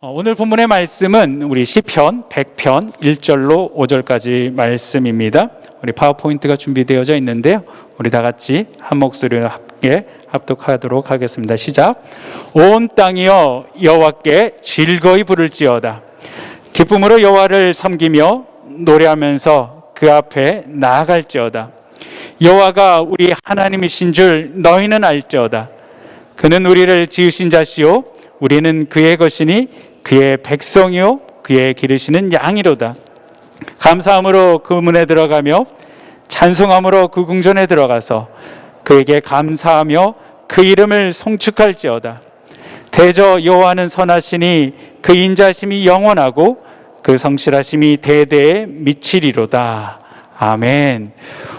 오늘 본문의 말씀은 우리 시편 100편 1절로 5절까지 말씀입니다. 우리 파워포인트가 준비되어져 있는데요. 우리 다 같이 한 목소리로 함께 합독하도록 하겠습니다. 시작. 온 땅이여 여호와께 즐거이 부를지어다. 기쁨으로 여호와를 섬기며 노래하면서 그 앞에 나아갈지어다. 여호와가 우리 하나님이신 줄 너희는 알지어다. 그는 우리를 지으신 자시요 우리는 그의 것이니 그의 백성이요 그의 기르시는 양이로다. 감사함으로 그 문에 들어가며 찬송함으로 그 궁전에 들어가서 그에게 감사하며 그 이름을 송축할지어다. 대저 여호와는 선하시니 그 인자심이 영원하고 그 성실하심이 대대에 미치리로다. 아멘.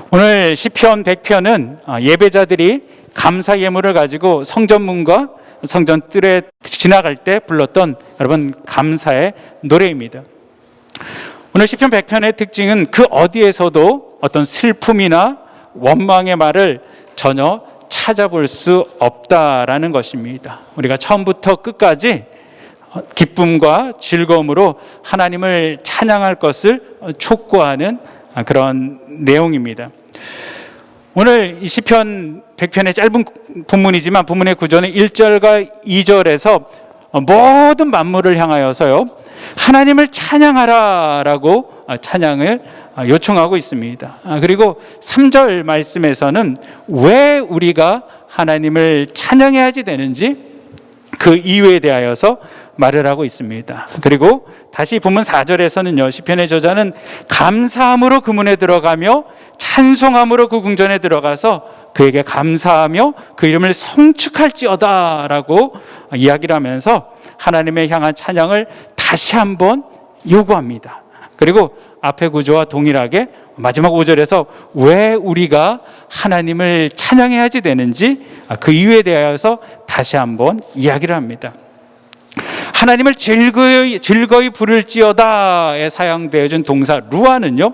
오늘 시편 100편은 예배자들이 감사 예물을 가지고 성전문과 성전 뜰에 지나갈 때 불렀던 여러분 감사의 노래입니다. 오늘 시편 100편의 특징은 그 어디에서도 어떤 슬픔이나 원망의 말을 전혀 찾아볼 수 없다라는 것입니다. 우리가 처음부터 끝까지 기쁨과 즐거움으로 하나님을 찬양할 것을 촉구하는 그런 내용입니다. 오늘 이 시편 100편의 짧은 본문이지만 본문의 구조는 1절과 2절에서 모든 만물을 향하여서요 하나님을 찬양하라라고 찬양을 요청하고 있습니다. 그리고 3절 말씀에서는 왜 우리가 하나님을 찬양해야지 되는지 그 이유에 대하여서 말을 하고 있습니다. 그리고 다시 본문 4절에서는요 시편의 저자는 감사함으로 그 문에 들어가며 찬송함으로 그 궁전에 들어가서 그에게 감사하며 그 이름을 송축할지어다 라고 이야기를 하면서 하나님의 향한 찬양을 다시 한번 요구합니다. 그리고 앞의 구조와 동일하게 마지막 5절에서 왜 우리가 하나님을 찬양해야지 되는지 그 이유에 대하여서 다시 한번 이야기를 합니다. 하나님을 즐거이 부를지어다에 사용되어진 동사 루아는요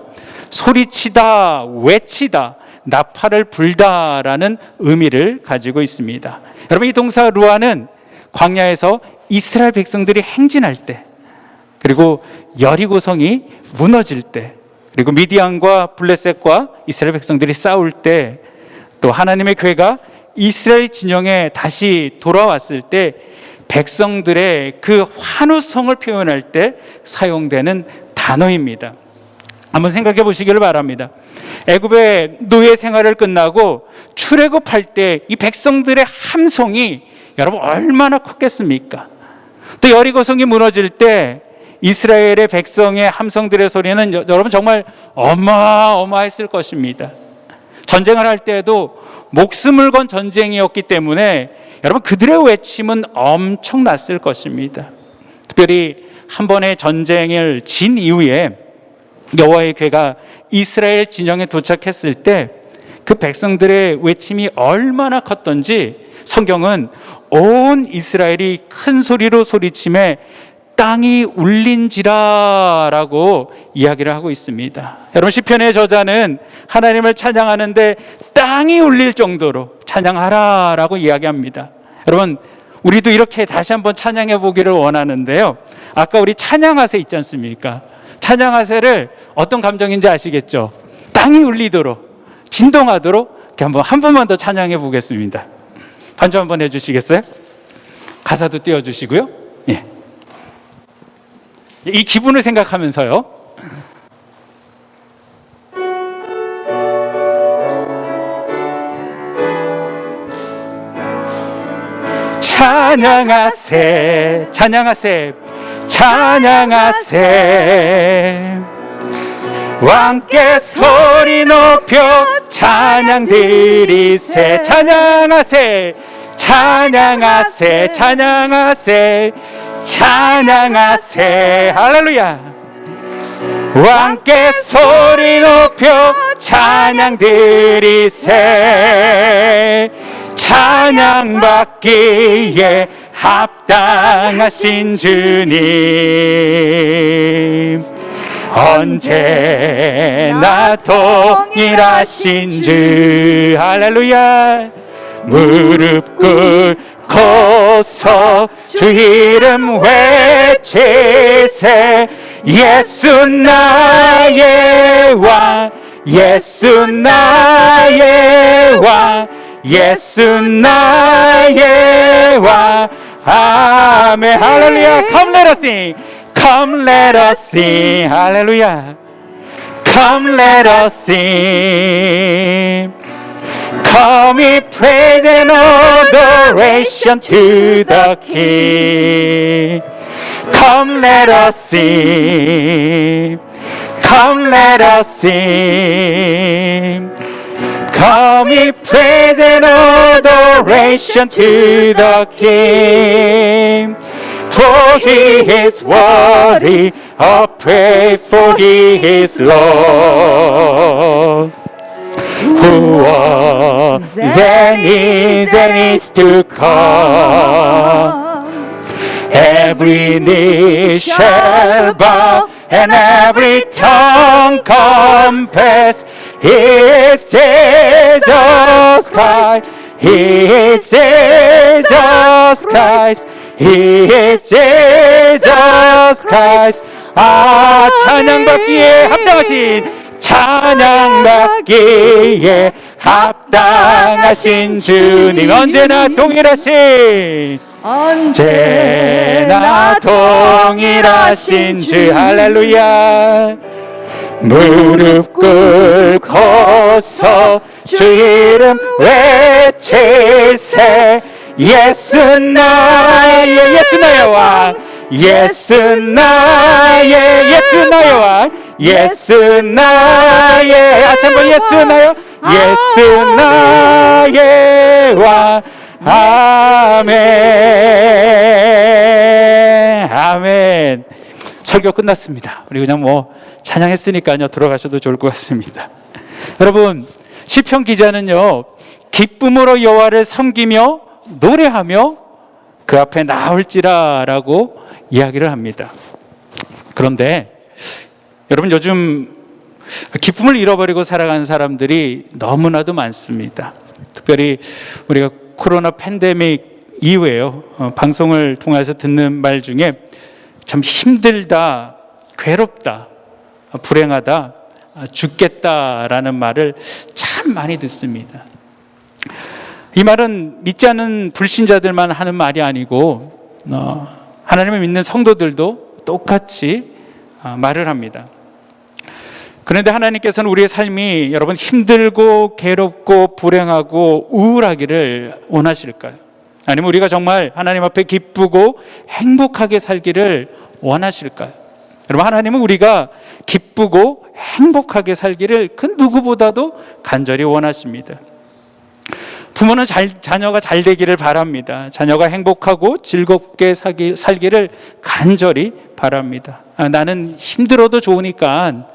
소리치다, 외치다, 나팔을 불다라는 의미를 가지고 있습니다. 여러분 이 동사 루아는 광야에서 이스라엘 백성들이 행진할 때, 그리고 여리고성이 무너질 때, 그리고 미디안과 블레셋과 이스라엘 백성들이 싸울 때, 또 하나님의 교회가 이스라엘 진영에 다시 돌아왔을 때 백성들의 그 환호성을 표현할 때 사용되는 단어입니다. 한번 생각해 보시기를 바랍니다. 애굽의 노예 생활을 끝나고 출애굽할 때 이 백성들의 함성이 여러분 얼마나 컸겠습니까? 또 여리고성이 무너질 때 이스라엘의 백성의 함성들의 소리는 여러분 정말 어마어마했을 것입니다. 전쟁을 할 때에도 목숨을 건 전쟁이었기 때문에 여러분 그들의 외침은 엄청났을 것입니다. 특별히 한 번의 전쟁을 진 이후에 여호와의 궤가 이스라엘 진영에 도착했을 때 그 백성들의 외침이 얼마나 컸던지 성경은 온 이스라엘이 큰 소리로 소리치매 땅이 울린지라라고 이야기를 하고 있습니다. 여러분 시편의 저자는 하나님을 찬양하는데 땅이 울릴 정도로 찬양하라라고 이야기합니다. 여러분 우리도 이렇게 다시 한번 찬양해 보기를 원하는데요. 아까 우리 찬양하세 있지 않습니까? 찬양하세를 어떤 감정인지 아시겠죠? 땅이 울리도록 진동하도록 이렇게 한 번만 더 찬양해 보겠습니다. 반주 한번 해주시겠어요? 가사도 띄워주시고요. 예. 이 기분을 생각하면서요. 찬양하세, 찬양하세, 찬양하세. 왕께 소리 높여 찬양 드리세. 찬양하세, 찬양하세, 찬양하세, 찬양하세. 할렐루야. 왕께 소리 높여 찬양 드리세. 찬양받기에 합당하신 주님, 언제나 동일하신 주. 할렐루야. 무릎 꿇고 고소 주 이름 외치세. 예수 나의 왕, 예수 나의 왕, 예수 나의 왕. 아멘. 할렐루야. Come let us sing. Come let us sing. 할렐루야. Come let us sing. Come in praise and adoration to the King. Come let us sing. Come let us sing. Come in praise and adoration to the King. For he is worthy of praise, for he is Lord, who was and is to come. Every knee shall bow and every tongue confess He is Jesus Christ. He is Jesus Christ. He is Jesus Christ. 아, 찬양받기에 합당하신, 찬양받기에 합당하신 주님, 언제나 동일하신, 언제나 동일하신 주. 할렐루야. 무릎 꿇고서 주 이름 외칠세. 예수 나의, 예수 나의 왕, 예수 나의, 예수 나의 왕, 예수 나의, 한번 예수 나의, 예수 나의 왕. 아멘. 아멘. 설교 끝났습니다. 우리 그냥 뭐 찬양했으니까요, 들어가셔도 좋을 것 같습니다. 여러분, 시편 기자는요, 기쁨으로 여호와를 섬기며 노래하며 그 앞에 나올지라라고 이야기를 합니다. 그런데 여러분, 요즘 기쁨을 잃어버리고 살아가는 사람들이 너무나도 많습니다. 특별히 우리가 코로나 팬데믹 이후에요, 방송을 통해서 듣는 말 중에 참 힘들다, 괴롭다, 불행하다, 죽겠다라는 말을 참 많이 듣습니다. 이 말은 믿지 않는 불신자들만 하는 말이 아니고 하나님을 믿는 성도들도 똑같이 말을 합니다. 그런데 하나님께서는 우리의 삶이 여러분 힘들고 괴롭고 불행하고 우울하기를 원하실까요? 아니면 우리가 정말 하나님 앞에 기쁘고 행복하게 살기를 원하실까요? 여러분, 하나님은 우리가 기쁘고 행복하게 살기를 그 누구보다도 간절히 원하십니다. 부모는 자녀가 잘 되기를 바랍니다. 자녀가 행복하고 즐겁게 살기를 간절히 바랍니다. 나는 힘들어도 좋으니까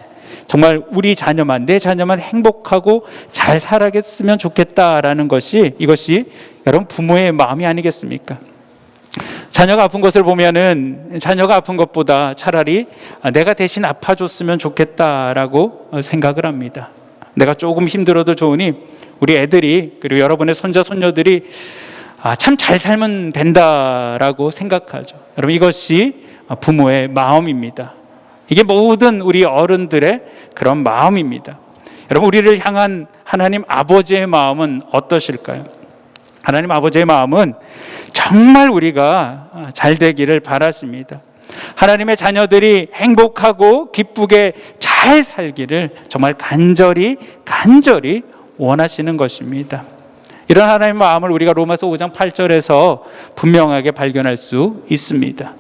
정말 우리 자녀만, 내 자녀만 행복하고 잘 살아겠으면 좋겠다라는 것이, 이것이 여러분 부모의 마음이 아니겠습니까? 자녀가 아픈 것을 보면은 자녀가 아픈 것보다 차라리 내가 대신 아파줬으면 좋겠다라고 생각을 합니다. 내가 조금 힘들어도 좋으니 우리 애들이, 그리고 여러분의 손자 손녀들이 참 잘 살면 된다라고 생각하죠. 여러분, 이것이 부모의 마음입니다. 이게 모든 우리 어른들의 그런 마음입니다. 여러분, 우리를 향한 하나님 아버지의 마음은 어떠실까요? 하나님 아버지의 마음은 정말 우리가 잘 되기를 바라십니다. 하나님의 자녀들이 행복하고 기쁘게 잘 살기를 정말 간절히 원하시는 것입니다. 이런 하나님의 마음을 우리가 로마서 5장 8절에서 분명하게 발견할 수 있습니다.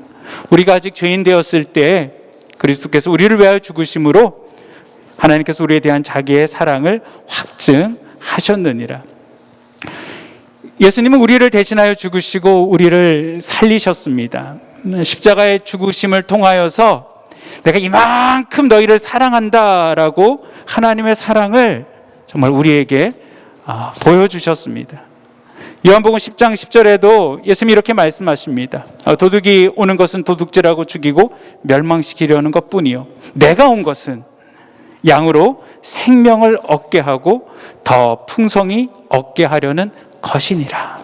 우리가 아직 죄인 되었을 때 그리스도께서 우리를 위하여 죽으심으로 하나님께서 우리에 대한 자기의 사랑을 확증하셨느니라. 예수님은 우리를 대신하여 죽으시고 우리를 살리셨습니다. 십자가의 죽으심을 통하여서 내가 이만큼 너희를 사랑한다라고 하나님의 사랑을 정말 우리에게 보여주셨습니다. 요한복음 10장 10절에도 예수님이 이렇게 말씀하십니다. 도둑이 오는 것은 도둑질하고 죽이고 멸망시키려는 것뿐이요, 내가 온 것은 양으로 생명을 얻게 하고 더 풍성히 얻게 하려는 것이니라.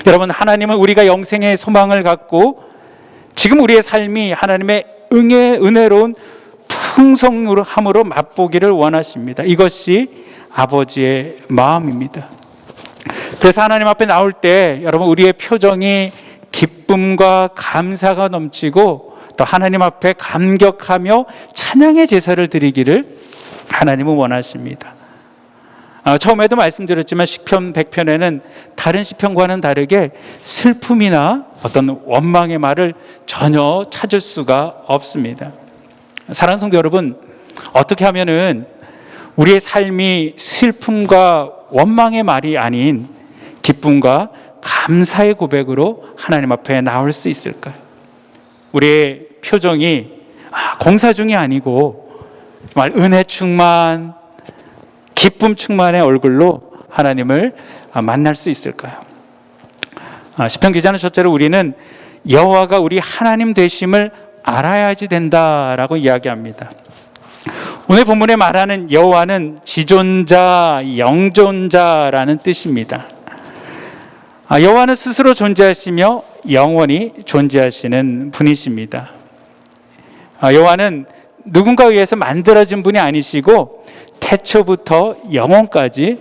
여러분, 하나님은 우리가 영생의 소망을 갖고 지금 우리의 삶이 하나님의 은혜로운 풍성함으로 맛보기를 원하십니다. 이것이 아버지의 마음입니다. 그래서 하나님 앞에 나올 때 여러분, 우리의 표정이 기쁨과 감사가 넘치고 또 하나님 앞에 감격하며 찬양의 제사를 드리기를 하나님은 원하십니다. 처음에도 말씀드렸지만 시편 100편에는 다른 시편과는 다르게 슬픔이나 어떤 원망의 말을 전혀 찾을 수가 없습니다. 사랑하는 성도 여러분, 어떻게 하면은 우리의 삶이 슬픔과 원망의 말이 아닌 기쁨과 감사의 고백으로 하나님 앞에 나올 수 있을까요? 우리의 표정이 공사 중이 아니고 정말 은혜 충만, 기쁨 충만의 얼굴로 하나님을 만날 수 있을까요? 시편 기자는 첫째로 우리는 여호와가 우리 하나님 되심을 알아야지 된다라고 이야기합니다. 오늘 본문에 말하는 여호와는 지존자, 영존자라는 뜻입니다. 여호와는 스스로 존재하시며 영원히 존재하시는 분이십니다. 여호와는 누군가에 의해서 만들어진 분이 아니시고 태초부터 영원까지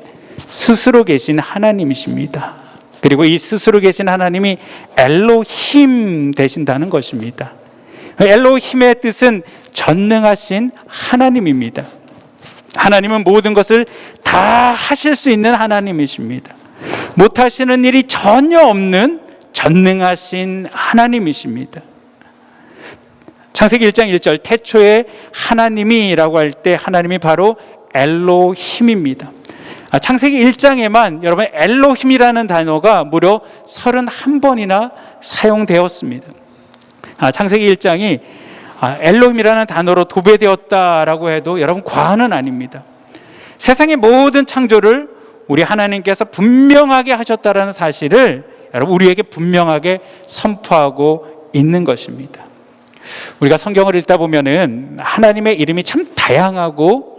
스스로 계신 하나님이십니다. 그리고 이 스스로 계신 하나님이 엘로힘 되신다는 것입니다. 엘로힘의 뜻은 전능하신 하나님입니다. 하나님은 모든 것을 다 하실 수 있는 하나님이십니다. 못하시는 일이 전혀 없는 전능하신 하나님이십니다. 창세기 1장 1절 태초에 하나님이라고 할 때 하나님이 바로 엘로힘입니다. 창세기 1장에만 여러분 엘로힘이라는 단어가 무려 31번이나 사용되었습니다. 창세기 1장이 엘로힘이라는 단어로 도배되었다라고 해도 여러분 과언은 아닙니다. 세상의 모든 창조를 우리 하나님께서 분명하게 하셨다라는 사실을 여러분 우리에게 분명하게 선포하고 있는 것입니다. 우리가 성경을 읽다 보면은 하나님의 이름이 참 다양하고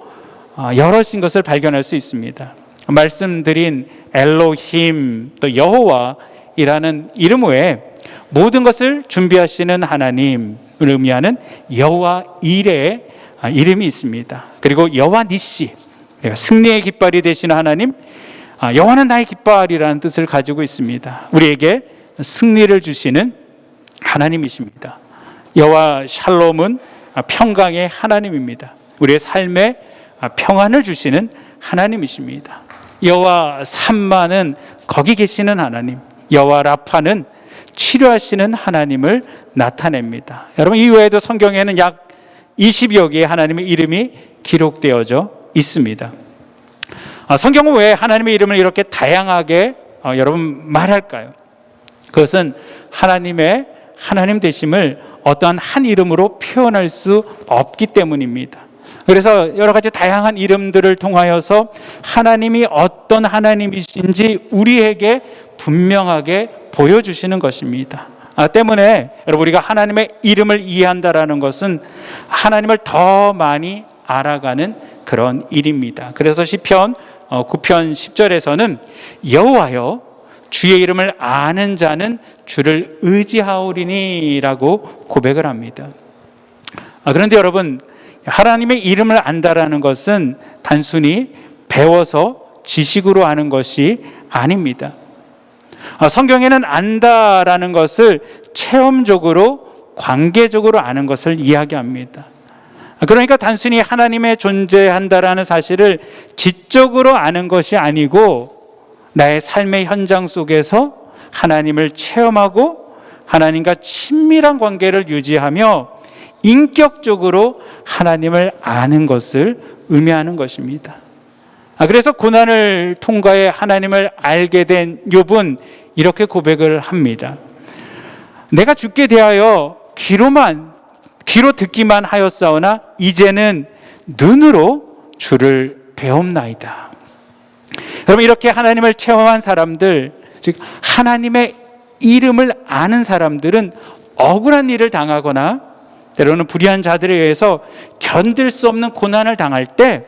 여럿인 것을 발견할 수 있습니다. 말씀드린 엘로힘 또 여호와이라는 이름 외에 모든 것을 준비하시는 하나님을 의미하는 여호와 일의 이름이 있습니다. 그리고 여호와 니시, 승리의 깃발이 되시는 하나님, 여호와는 나의 깃발이라는 뜻을 가지고 있습니다. 우리에게 승리를 주시는 하나님이십니다. 여호와 샬롬은 평강의 하나님입니다. 우리의 삶에 평안을 주시는 하나님이십니다. 여호와 삼마는 거기 계시는 하나님, 여호와 라파는 치료하시는 하나님을 나타냅니다. 여러분, 이 외에도 성경에는 약 20여 개의 하나님의 이름이 기록되어져 있습니다. 성경은 왜 하나님의 이름을 이렇게 다양하게 여러분 말할까요? 그것은 하나님의 하나님 되심을 어떠한 한 이름으로 표현할 수 없기 때문입니다. 그래서 여러 가지 다양한 이름들을 통하여서 하나님이 어떤 하나님이신지 우리에게 분명하게 보여주시는 것입니다. 때문에 여러분 우리가 하나님의 이름을 이해한다라는 것은 하나님을 더 많이 알아가는 그런 일입니다. 그래서 시편 9편 10절에서는 여호와여 주의 이름을 아는 자는 주를 의지하오리니 라고 고백을 합니다. 그런데 여러분, 하나님의 이름을 안다라는 것은 단순히 배워서 지식으로 아는 것이 아닙니다. 성경에는 안다라는 것을 체험적으로 관계적으로 아는 것을 이야기합니다. 그러니까 단순히 하나님의 존재한다라는 사실을 지적으로 아는 것이 아니고 나의 삶의 현장 속에서 하나님을 체험하고 하나님과 친밀한 관계를 유지하며 인격적으로 하나님을 아는 것을 의미하는 것입니다. 그래서 고난을 통과해 하나님을 알게 된 욥은 이렇게 고백을 합니다. 내가 죽게 대하여 귀로 듣기만 하였사오나 이제는 눈으로 주를 배움나이다. 여러분, 이렇게 하나님을 체험한 사람들, 즉 하나님의 이름을 아는 사람들은 억울한 일을 당하거나 때로는 불의한 자들에 의해서 견딜 수 없는 고난을 당할 때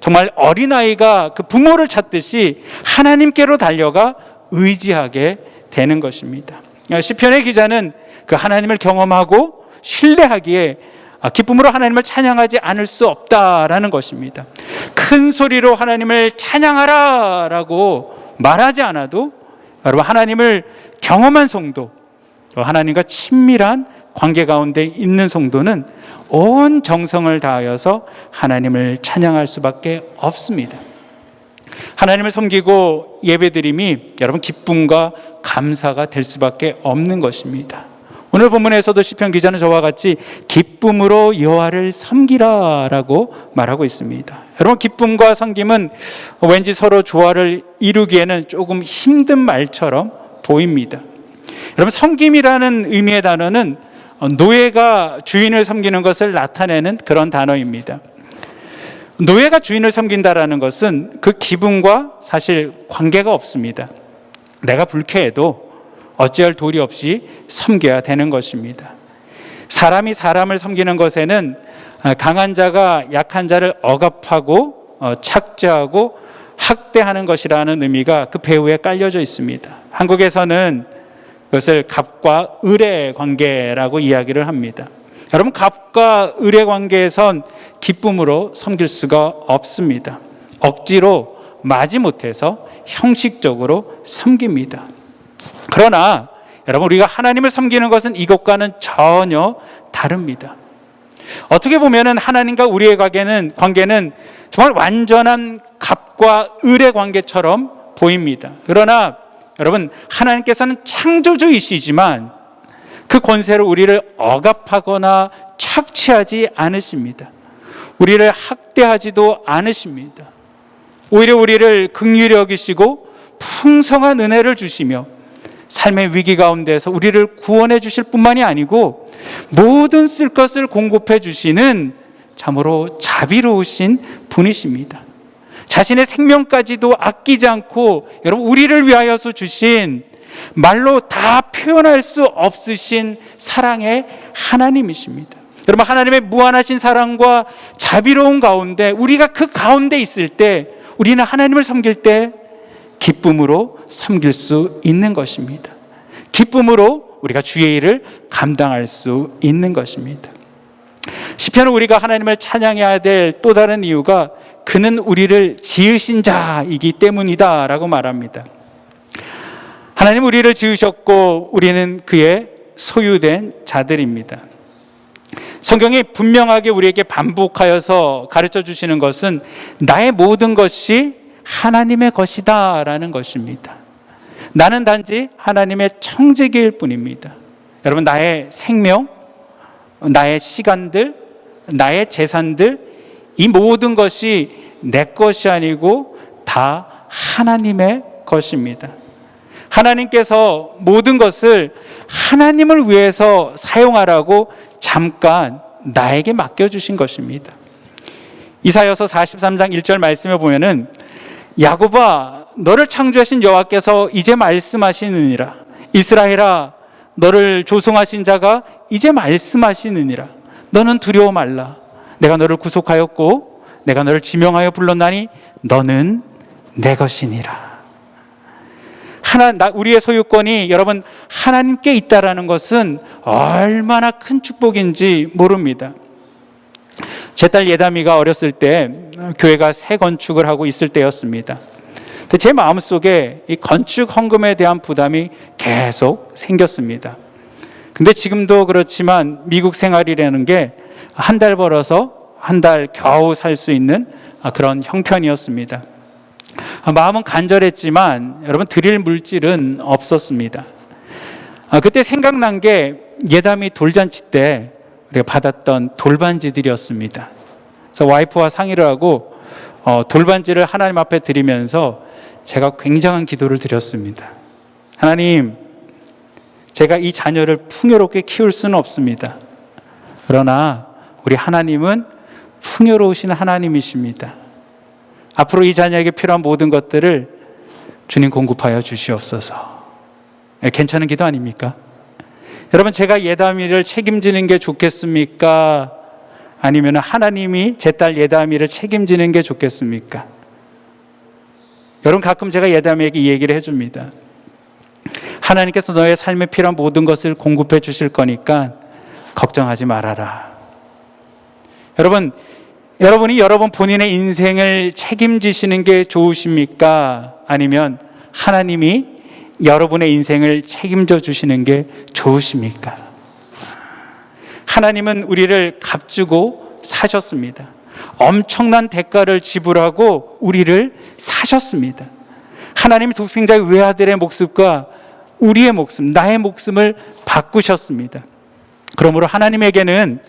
정말 어린아이가 그 부모를 찾듯이 하나님께로 달려가 의지하게 되는 것입니다. 시편의 기자는 그 하나님을 경험하고 신뢰하기에 기쁨으로 하나님을 찬양하지 않을 수 없다라는 것입니다. 큰 소리로 하나님을 찬양하라 라고 말하지 않아도 여러분, 하나님을 경험한 성도, 하나님과 친밀한 관계 가운데 있는 성도는 온 정성을 다하여서 하나님을 찬양할 수밖에 없습니다. 하나님을 섬기고 예배드림이 여러분 기쁨과 감사가 될 수밖에 없는 것입니다. 오늘 본문에서도 시편 기자는 저와 같이 기쁨으로 여호와를 섬기라라고 말하고 있습니다. 여러분, 기쁨과 섬김은 왠지 서로 조화를 이루기에는 조금 힘든 말처럼 보입니다. 여러분, 섬김이라는 의미의 단어는 노예가 주인을 섬기는 것을 나타내는 그런 단어입니다. 노예가 주인을 섬긴다라는 것은 그 기분과 사실 관계가 없습니다. 내가 불쾌해도 어찌할 도리 없이 섬겨야 되는 것입니다. 사람이 사람을 섬기는 것에는 강한 자가 약한 자를 억압하고 착취하고 학대하는 것이라는 의미가 그 배후에 깔려져 있습니다. 한국에서는 그것을 갑과 을의 관계라고 이야기를 합니다. 여러분, 갑과 을의 관계에선 기쁨으로 섬길 수가 없습니다. 억지로 마지못해서 형식적으로 섬깁니다. 그러나 여러분, 우리가 하나님을 섬기는 것은 이것과는 전혀 다릅니다. 어떻게 보면 하나님과 우리의 관계는 정말 완전한 갑과 을의 관계처럼 보입니다. 그러나 여러분, 하나님께서는 창조주이시지만 그 권세로 우리를 억압하거나 착취하지 않으십니다. 우리를 학대하지도 않으십니다. 오히려 우리를 긍휼히 여기시고 풍성한 은혜를 주시며 삶의 위기 가운데서 우리를 구원해 주실 뿐만이 아니고 모든 쓸 것을 공급해 주시는 참으로 자비로우신 분이십니다. 자신의 생명까지도 아끼지 않고 여러분, 우리를 위하여서 주신 말로 다 표현할 수 없으신 사랑의 하나님이십니다. 여러분, 하나님의 무한하신 사랑과 자비로운 가운데 우리가 그 가운데 있을 때 우리는 하나님을 섬길 때 기쁨으로 섬길 수 있는 것입니다. 기쁨으로 우리가 주의 일을 감당할 수 있는 것입니다. 시편은 우리가 하나님을 찬양해야 될 또 다른 이유가 그는 우리를 지으신 자이기 때문이다 라고 말합니다. 하나님 우리를 지으셨고 우리는 그의 소유된 자들입니다. 성경이 분명하게 우리에게 반복하여서 가르쳐 주시는 것은 나의 모든 것이 하나님의 것이다 라는 것입니다. 나는 단지 하나님의 청지기일 뿐입니다. 여러분, 나의 생명, 나의 시간들, 나의 재산들, 이 모든 것이 내 것이 아니고 다 하나님의 것입니다. 하나님께서 모든 것을 하나님을 위해서 사용하라고 잠깐 나에게 맡겨주신 것입니다. 이사야서 43장 1절 말씀에 보면은 야곱아, 너를 창조하신 여호와께서 이제 말씀하시느니라. 이스라엘아, 너를 조성하신 자가 이제 말씀하시느니라. 너는 두려워 말라. 내가 너를 구속하였고 내가 너를 지명하여 불렀나니 너는 내 것이니라. 우리의 소유권이 여러분 하나님께 있다라는 것은 얼마나 큰 축복인지 모릅니다. 제 딸 예담이가 어렸을 때 교회가 새 건축을 하고 있을 때였습니다. 제 마음속에 이 건축 헌금에 대한 부담이 계속 생겼습니다. 근데 지금도 그렇지만 미국 생활이라는 게 한 달 벌어서 한 달 겨우 살 수 있는 그런 형편이었습니다. 마음은 간절했지만 여러분 드릴 물질은 없었습니다. 그때 생각난 게 예담이 돌잔치 때 우리가 받았던 돌반지들이었습니다. 그래서 와이프와 상의를 하고 돌반지를 하나님 앞에 드리면서 제가 굉장한 기도를 드렸습니다. 하나님, 제가 이 자녀를 풍요롭게 키울 수는 없습니다. 그러나 우리 하나님은 풍요로우신 하나님이십니다. 앞으로 이 자녀에게 필요한 모든 것들을 주님 공급하여 주시옵소서. 괜찮은 기도 아닙니까? 여러분, 제가 예담이를 책임지는 게 좋겠습니까? 아니면 하나님이 제 딸 예담이를 책임지는 게 좋겠습니까? 여러분, 가끔 제가 예담이에게 이 얘기를 해줍니다. 하나님께서 너의 삶에 필요한 모든 것을 공급해 주실 거니까 걱정하지 말아라. 여러분이 여러분 본인의 인생을 책임지시는 게 좋으십니까? 아니면 하나님이 여러분의 인생을 책임져 주시는 게 좋으십니까? 하나님은 우리를 값주고 사셨습니다. 엄청난 대가를 지불하고 우리를 사셨습니다. 하나님이 독생자의 외아들의 목숨과 우리의 목숨, 나의 목숨을 바꾸셨습니다. 그러므로 하나님에게는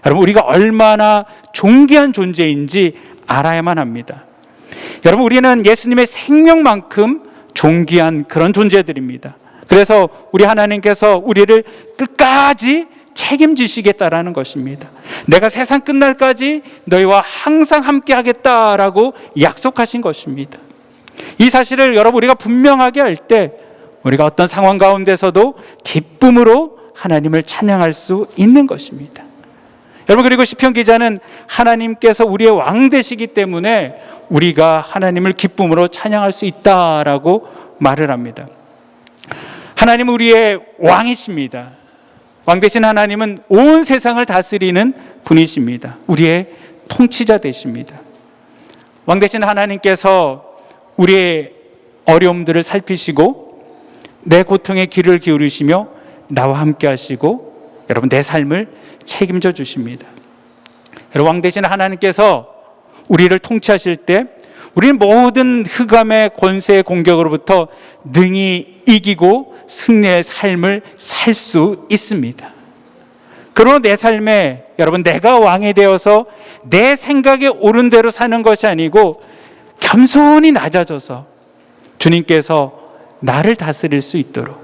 여러분 우리가 얼마나 존귀한 존재인지 알아야만 합니다. 여러분 우리는 예수님의 생명만큼 존귀한 그런 존재들입니다. 그래서 우리 하나님께서 우리를 끝까지 책임지시겠다라는 것입니다. 내가 세상 끝날까지 너희와 항상 함께 하겠다라고 약속하신 것입니다. 이 사실을 여러분 우리가 분명하게 할 때 우리가 어떤 상황 가운데서도 기쁨으로 하나님을 찬양할 수 있는 것입니다. 여러분 그리고 시편 기자는 하나님께서 우리의 왕 되시기 때문에 우리가 하나님을 기쁨으로 찬양할 수 있다라고 말을 합니다. 하나님은 우리의 왕이십니다. 왕 되신 하나님은 온 세상을 다스리는 분이십니다. 우리의 통치자 되십니다. 왕 되신 하나님께서 우리의 어려움들을 살피시고 내 고통에 귀를 기울이시며 나와 함께 하시고 여러분 내 삶을 책임져 주십니다. 여러분 왕 되신 하나님께서 우리를 통치하실 때 우리는 모든 흑암의 권세의 공격으로부터 능히 이기고 승리의 삶을 살 수 있습니다. 그러나 내 삶에 여러분 내가 왕이 되어서 내 생각에 옳은 대로 사는 것이 아니고 겸손히 낮아져서 주님께서 나를 다스릴 수 있도록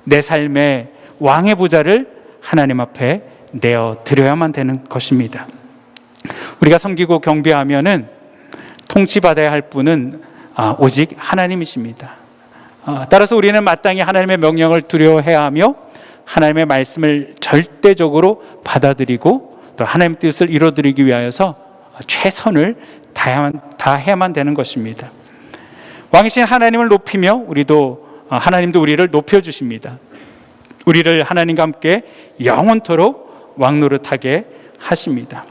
내 삶의 왕의 보좌를 하나님 앞에 내어 드려야만 되는 것입니다. 우리가 섬기고 경배하면은 통치받아야 할 분은 오직 하나님이십니다. 따라서 우리는 마땅히 하나님의 명령을 두려워해야 하며 하나님의 말씀을 절대적으로 받아들이고 또 하나님의 뜻을 이루어드리기 위하여서 최선을 다해야만 되는 것입니다. 왕이신 하나님을 높이며 하나님도 우리를 높여주십니다. 우리를 하나님과 함께 영원토록 왕노릇하게 하십니다.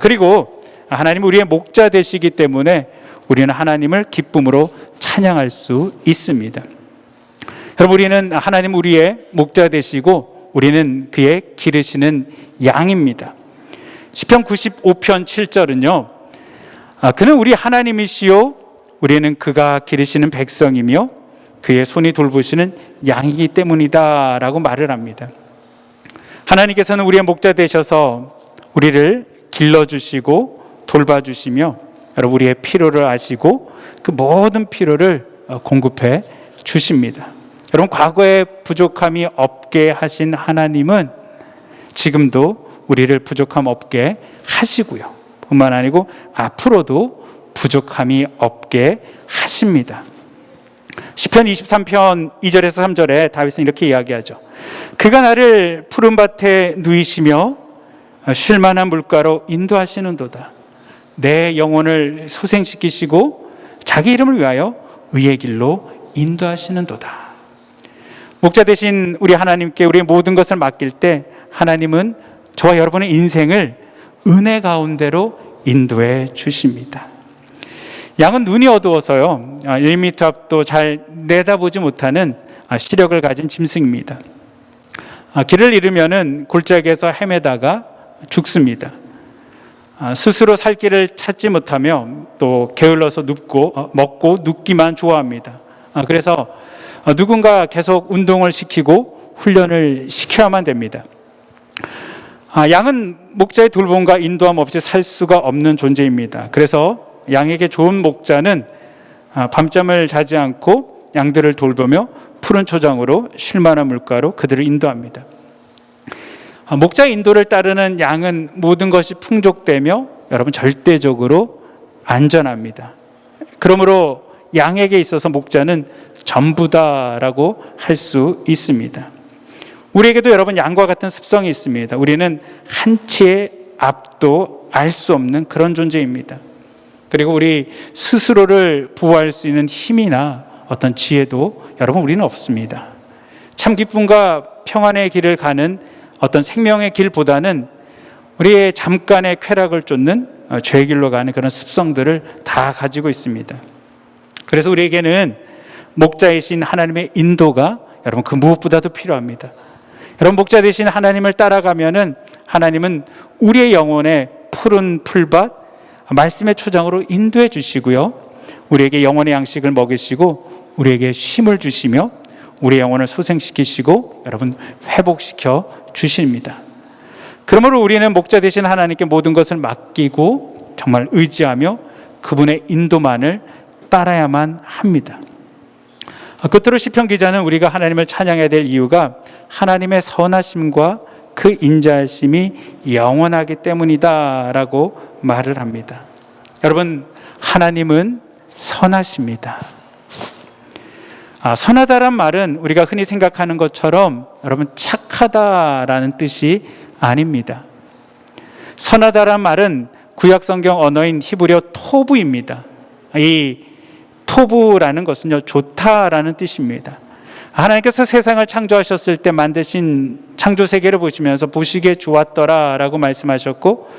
그리고 하나님은 우리의 목자 되시기 때문에 우리는 하나님을 기쁨으로 찬양할 수 있습니다. 여러분 우리는 하나님 우리의 목자 되시고 우리는 그의 기르시는 양입니다. 시편 95편 7절은요. 그는 우리 하나님이시요 우리는 그가 기르시는 백성이며 그의 손이 돌보시는 양이기 때문이다 라고 말을 합니다. 하나님께서는 우리의 목자 되셔서 우리를 길러주시고 돌봐주시며 여러분 우리의 필요를 아시고 그 모든 필요를 공급해 주십니다. 여러분 과거에 부족함이 없게 하신 하나님은 지금도 우리를 부족함 없게 하시고요. 뿐만 아니고 앞으로도 부족함이 없게 하십니다. 시편 23편 2절에서 3절에 다윗은 이렇게 이야기하죠. 그가 나를 푸른 밭에 누이시며 쉴만한 물가로 인도하시는도다. 내 영혼을 소생시키시고 자기 이름을 위하여 의의 길로 인도하시는도다. 목자 되신 우리 하나님께 우리의 모든 것을 맡길 때 하나님은 저와 여러분의 인생을 은혜 가운데로 인도해 주십니다. 양은 눈이 어두워서요 1m 앞도 잘 내다보지 못하는 시력을 가진 짐승입니다. 길을 잃으면 골짜기에서 헤매다가 죽습니다. 스스로 살 길을 찾지 못하며 또 게을러서 먹고 눕기만 좋아합니다. 그래서 누군가 계속 운동을 시키고 훈련을 시켜야만 됩니다. 양은 목자의 돌봄과 인도함 없이 살 수가 없는 존재입니다. 그래서 양에게 좋은 목자는 밤잠을 자지 않고 양들을 돌보며 푸른 초장으로 쉴만한 물가로 그들을 인도합니다. 목자의 인도를 따르는 양은 모든 것이 풍족되며 여러분 절대적으로 안전합니다. 그러므로 양에게 있어서 목자는 전부다라고 할 수 있습니다. 우리에게도 여러분 양과 같은 습성이 있습니다. 우리는 한치의 앞도 알 수 없는 그런 존재입니다. 그리고 우리 스스로를 보호할 수 있는 힘이나 어떤 지혜도 여러분 우리는 없습니다. 참 기쁨과 평안의 길을 가는 어떤 생명의 길보다는 우리의 잠깐의 쾌락을 쫓는 죄의 길로 가는 그런 습성들을 다 가지고 있습니다. 그래서 우리에게는 목자이신 하나님의 인도가 여러분 그 무엇보다도 필요합니다. 여러분, 목자 되신 하나님을 따라가면은 하나님은 우리의 영혼에 푸른 풀밭, 말씀의 초장으로 인도해 주시고요, 우리에게 영혼의 양식을 먹이시고 우리에게 쉼을 주시며 우리의 영혼을 소생시키시고 여러분 회복시켜 주십니다. 그러므로 우리는 목자 되신 하나님께 모든 것을 맡기고 정말 의지하며 그분의 인도만을 따라야만 합니다. 끝으로 시편 기자는 우리가 하나님을 찬양해야 될 이유가 하나님의 선하심과 그 인자하심이 영원하기 때문이다라고 말을 합니다. 여러분, 하나님은 선하십니다. 선하다란 말은 우리가 흔히 생각하는 것처럼 여러분 착하다라는 뜻이 아닙니다. 선하다란 말은 구약 성경 언어인 히브리어 토브입니다. 이 토브라는 것은요, 좋다라는 뜻입니다. 하나님께서 세상을 창조하셨을 때 만드신 창조 세계를 보시면서 보시기에 좋았더라라고 말씀하셨고,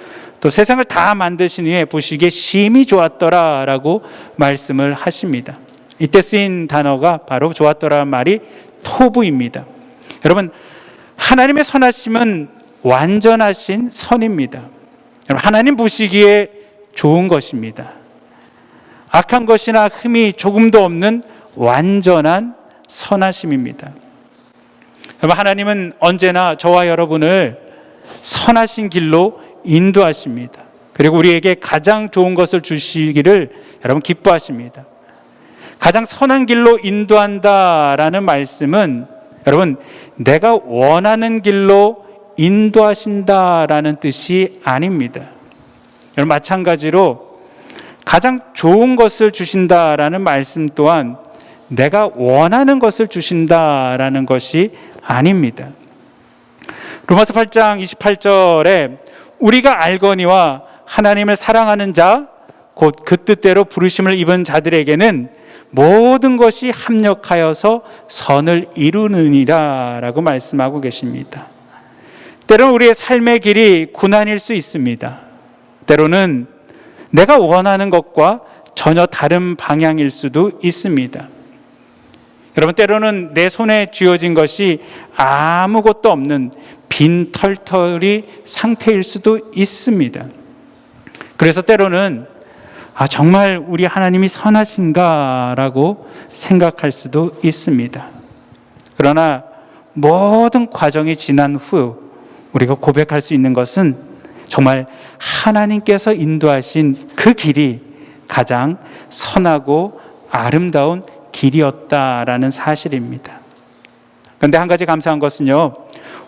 또 세상을 다 만드신 후에 보시기에 심히 좋았더라라고 말씀을 하십니다. 이때 쓰인 단어가 바로 좋았더라는 말이 토브입니다. 여러분, 하나님의 선하심은 완전하신 선입니다. 여러분, 하나님 보시기에 좋은 것입니다. 악한 것이나 흠이 조금도 없는 완전한 선하심입니다. 여러분, 하나님은 언제나 저와 여러분을 선하신 길로 인도하십니다. 그리고 우리에게 가장 좋은 것을 주시기를 여러분 기뻐하십니다. 가장 선한 길로 인도한다라는 말씀은 여러분 내가 원하는 길로 인도하신다라는 뜻이 아닙니다. 여러분, 마찬가지로 가장 좋은 것을 주신다라는 말씀 또한 내가 원하는 것을 주신다라는 것이 아닙니다. 로마서 8장 28절에 우리가 알거니와 하나님을 사랑하는 자 곧 그 뜻대로 부르심을 입은 자들에게는 모든 것이 합력하여서 선을 이루느니라 라고 말씀하고 계십니다. 때로는 우리의 삶의 길이 고난일 수 있습니다. 때로는 내가 원하는 것과 전혀 다른 방향일 수도 있습니다. 여러분, 때로는 내 손에 쥐어진 것이 아무것도 없는 빈 털털이 상태일 수도 있습니다. 그래서 때로는 정말 우리 하나님이 선하신가라고 생각할 수도 있습니다. 그러나 모든 과정이 지난 후 우리가 고백할 수 있는 것은 정말 하나님께서 인도하신 그 길이 가장 선하고 아름다운 길이었다라는 사실입니다. 그런데 한 가지 감사한 것은요,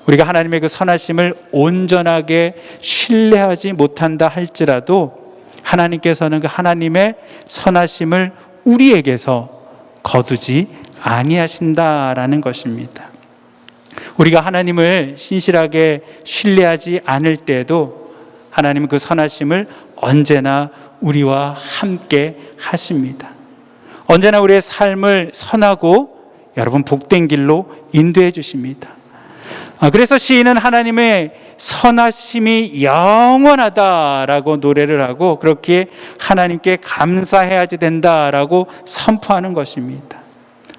우리가 하나님의 그 선하심을 온전하게 신뢰하지 못한다 할지라도 하나님께서는 그 하나님의 선하심을 우리에게서 거두지 아니하신다라는 것입니다. 우리가 하나님을 신실하게 신뢰하지 않을 때에도 하나님은 그 선하심을 언제나 우리와 함께 하십니다. 언제나 우리의 삶을 선하고 여러분 복된 길로 인도해 주십니다. 그래서 시인은 하나님의 선하심이 영원하다라고 노래를 하고 그렇게 하나님께 감사해야지 된다라고 선포하는 것입니다.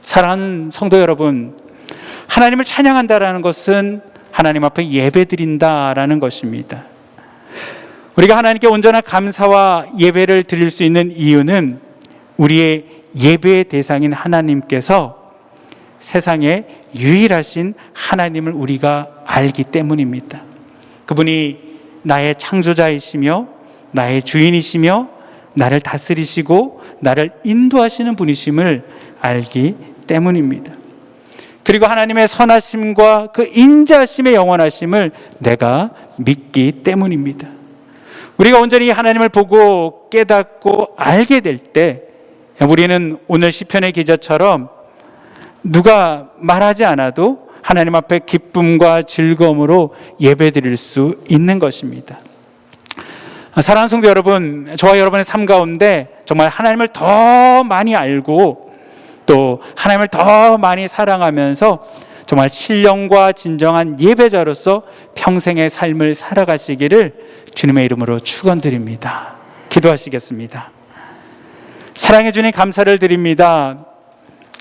사랑하는 성도 여러분, 하나님을 찬양한다라는 것은 하나님 앞에 예배드린다라는 것입니다. 우리가 하나님께 온전한 감사와 예배를 드릴 수 있는 이유는 우리의 예배의 대상인 하나님께서 세상에 유일하신 하나님을 우리가 알기 때문입니다. 그분이 나의 창조자이시며 나의 주인이시며 나를 다스리시고 나를 인도하시는 분이심을 알기 때문입니다. 그리고 하나님의 선하심과 그 인자하심의 영원하심을 내가 믿기 때문입니다. 우리가 온전히 하나님을 보고 깨닫고 알게 될 때 우리는 오늘 시편의 기자처럼 누가 말하지 않아도 하나님 앞에 기쁨과 즐거움으로 예배드릴 수 있는 것입니다. 사랑하는 성도 여러분, 저와 여러분의 삶 가운데 정말 하나님을 더 많이 알고 또 하나님을 더 많이 사랑하면서 정말 신령과 진정한 예배자로서 평생의 삶을 살아가시기를 주님의 이름으로 축원드립니다. 기도하시겠습니다. 사랑해 주님 감사를 드립니다.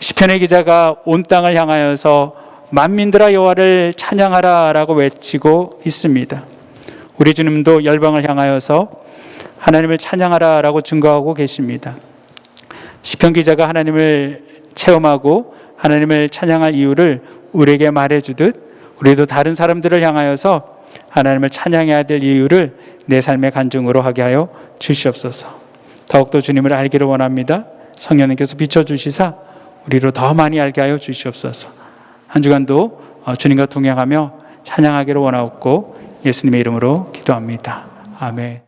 시편의 기자가 온 땅을 향하여서 만민들아 여호와를 찬양하라 라고 외치고 있습니다. 우리 주님도 열방을 향하여서 하나님을 찬양하라 라고 증거하고 계십니다. 시편 기자가 하나님을 체험하고 하나님을 찬양할 이유를 우리에게 말해주듯 우리도 다른 사람들을 향하여서 하나님을 찬양해야 될 이유를 내 삶의 간증으로 하게 하여 주시옵소서. 더욱더 주님을 알기를 원합니다. 성령님께서 비춰주시사 우리로 더 많이 알게 하여 주시옵소서. 한 주간도 주님과 동행하며 찬양하기를 원하옵고 예수님의 이름으로 기도합니다. 아멘.